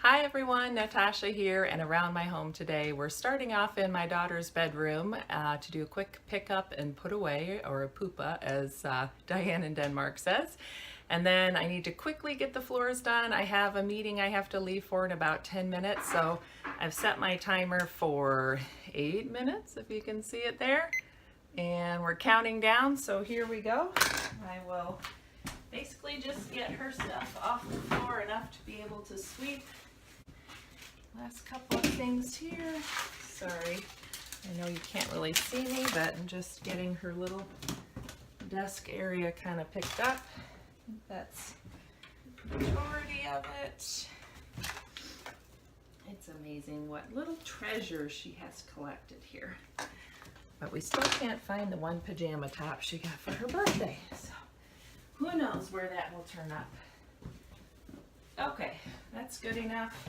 Hi everyone, Natasha here, and around my home today we're starting off in my daughter's bedroom to do a quick pickup and put away, or a poopa as Diane in Denmark says. And then I need to quickly get the floors done. I have a meeting I have to leave for in about 10 minutes, so I've set my timer for 8 minutes, if you can see it there. And we're counting down, so here we go. I will basically just get her stuff off the floor enough to be able to sweep. Last couple of things here. Sorry, I know you can't really see me, but I'm just getting her little desk area kind of picked up. I think that's the majority of it. It's amazing what little treasures she has collected here. But we still can't find the one pajama top she got for her birthday. So who knows where that will turn up. Okay, that's good enough.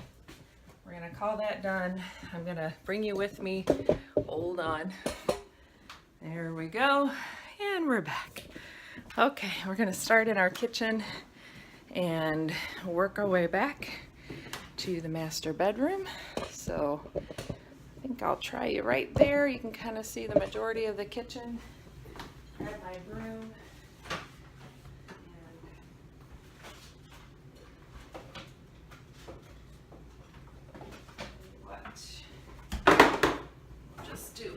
We're gonna call that done. I'm gonna bring you with me. Hold on. There we go. And we're back. Okay, we're gonna start in our kitchen and work our way back to the master bedroom. So I think I'll try you right there. You can kind of see the majority of the kitchen. Grab my broom.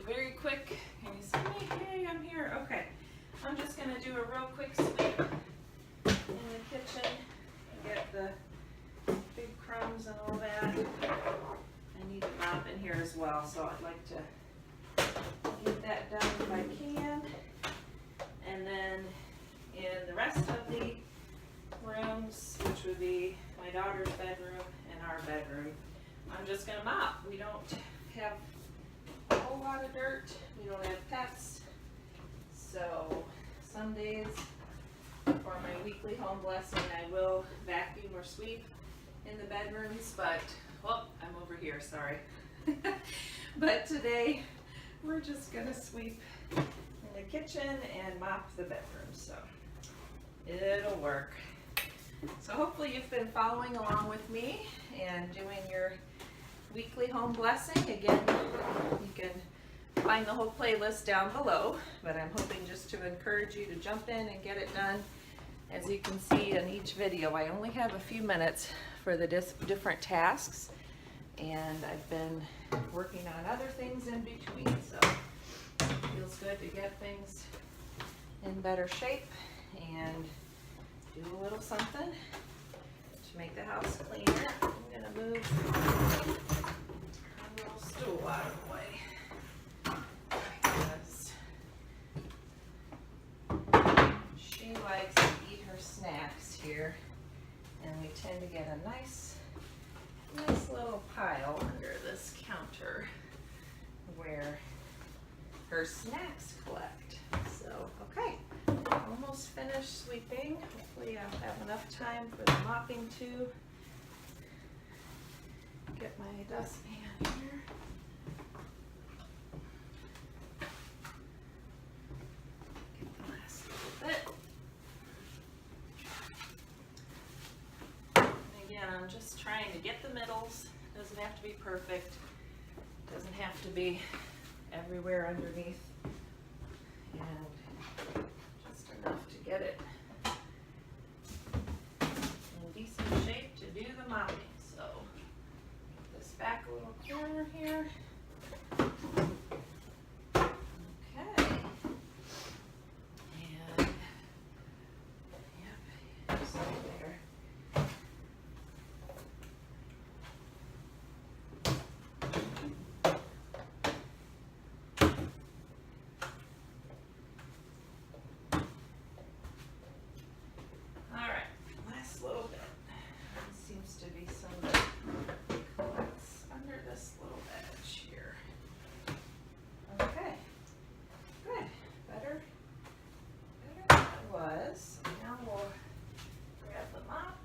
Very quick. Can you see me? Hey, I'm here. Okay. I'm just going to do a real quick sweep in the kitchen and get the big crumbs and all that. I need a mop in here as well, so I'd like to get that done if I can. And then in the rest of the rooms, which would be my daughter's bedroom and our bedroom, I'm just going to mop. We don't have a whole lot of dirt. We don't have pets. So some days for my weekly home blessing I will vacuum or sweep in the bedrooms, but I'm over here, sorry. But today we're just gonna sweep in the kitchen and mop the bedroom, so it'll work. So hopefully you've been following along with me and doing your weekly home blessing. Again, you can find the whole playlist down below, but I'm hoping just to encourage you to jump in and get it done. As you can see in each video, I only have a few minutes for the different tasks, and I've been working on other things in between, so it feels good to get things in better shape and do a little something to make the house cleaner. I'm gonna move a little stool out of the way because she likes to eat her snacks here, and we tend to get a nice little pile under this counter where her snacks collect. So, okay, almost finished sweeping. Hopefully I'll have enough time for the mopping too. Get my dustpan here. Get the last little bit. And again, I'm just trying to get the middles. Doesn't have to be perfect. Doesn't have to be everywhere underneath. And just enough to get it in decent shape to do the mopping. So this back little corner here. Okay. And yep, so there. All right, last little bit. There seems to be some that collects under this little edge here. Okay, good. Better than it was. Now we'll grab the mop.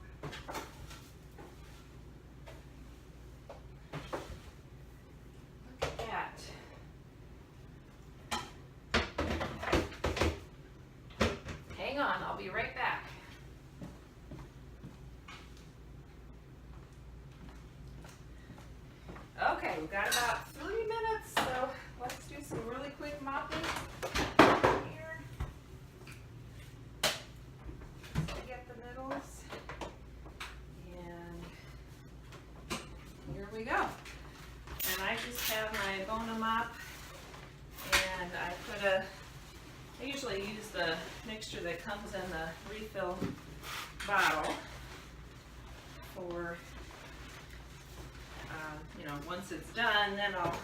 Look at that. Hang on, I'll be right back. we've got about 3 minutes, so let's do some really quick mopping here. Just to get the middles. And here we go. And I just have my Bona mop, and I usually use the mixture that comes in the refill bottle for, you know, once it's done, then I'll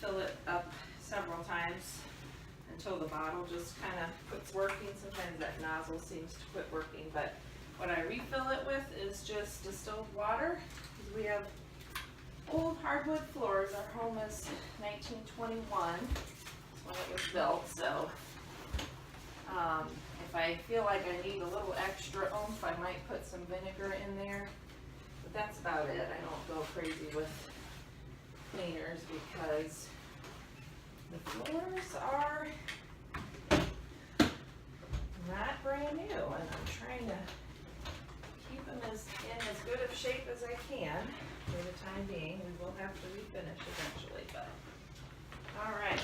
fill it up several times until the bottle just kind of quits working. Sometimes that nozzle seems to quit working, but what I refill it with is just distilled water, because we have old hardwood floors. Our home is 1921 when it was built, so if I feel like I need a little extra oomph, I might put some vinegar in there, but that's about it. I don't go crazy with cleaners because the floors are not brand new, and I'm trying to keep them in as good of shape as I can for the time being. We will have to refinish eventually, but all right,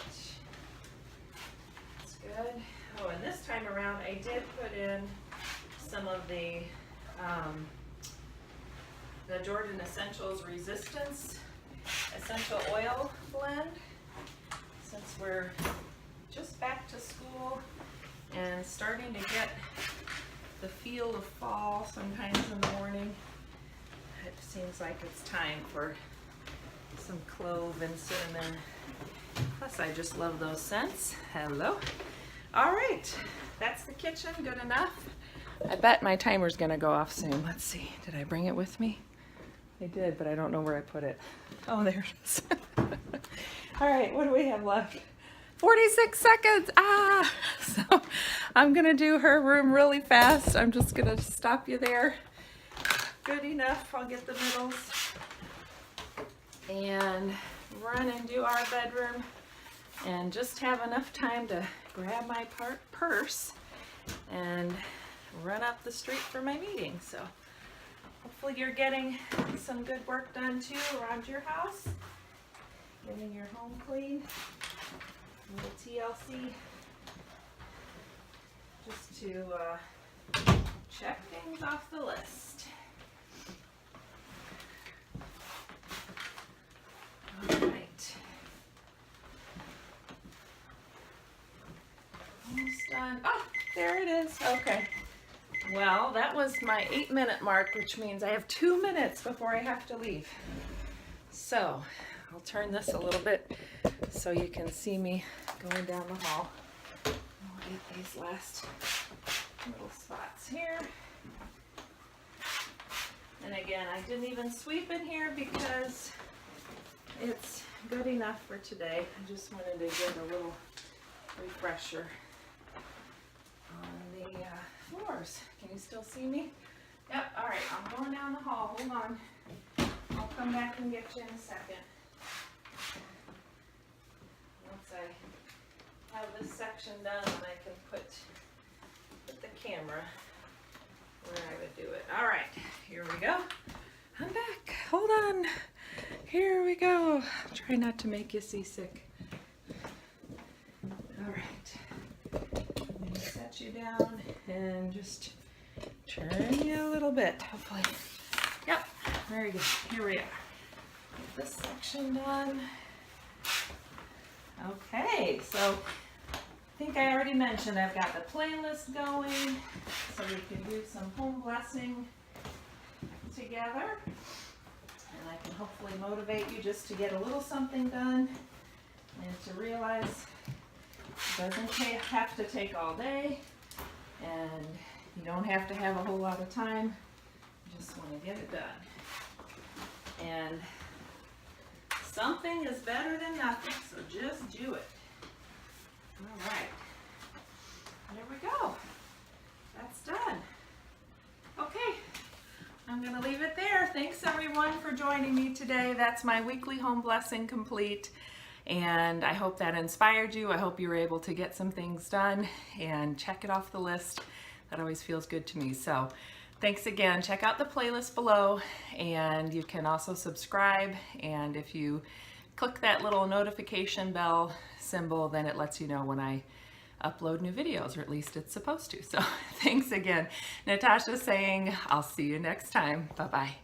that's good. Oh, and this time around I did put in some of the Jordan Essentials Resistance Essential Oil Blend, since we're just back to school and starting to get the feel of fall sometimes in the morning. It seems like it's time for some clove and cinnamon. Plus, I just love those scents. Hello. All right, that's the kitchen. Good enough. I bet my timer's gonna go off soon. Let's see. Did I bring it with me? I did, but I don't know where I put it. Oh, there it is. All right, what do we have left? 46 seconds. So I'm gonna do her room really fast. I'm just gonna stop you there. Good enough. I'll get the middles and run and do our bedroom and just have enough time to grab my purse and run up the street for my meeting. So hopefully you're getting some good work done too around your house, getting your home clean. A little TLC just to check things off the list. All right. Almost done. Oh, there it is. Okay. Well, that was my 8-minute mark, which means I have 2 minutes before I have to leave. So I'll turn this a little bit so you can see me going down the hall. I'll get these last little spots here. And again, I didn't even sweep in here because it's good enough for today. I just wanted to get a little refresher on the floors. Can you still see me? Yep, all right, I'm going down the hall. Hold on. I'll come back and get you in a second. Once I have this section done, I can put the camera where I would do it. All right, here we go. I'm back. Hold on. Here we go. Try not to make you seasick. All right. I'm going to set you down and just turn you a little bit, hopefully. Yep, very good. Here we are. Get this section done. Okay, so I think I already mentioned I've got the playlist going, so we can do some home blessing together. And I can hopefully motivate you just to get a little something done and to realize it doesn't have to take all day, and you don't have to have a whole lot of time. You just want to get it done. And something is better than nothing, so just do it. All right. There we go. That's done. Okay. I'm going to leave it there. Thanks everyone for joining me today. That's my weekly home blessing complete. And I hope that inspired you. I hope you were able to get some things done and check it off the list. That always feels good to me. So Thanks again. Check out the playlist below, and you can also subscribe, and if you click that little notification bell symbol, then it lets you know when I upload new videos, or at least it's supposed to. So thanks again. Natasha's saying, I'll see you next time. Bye-bye.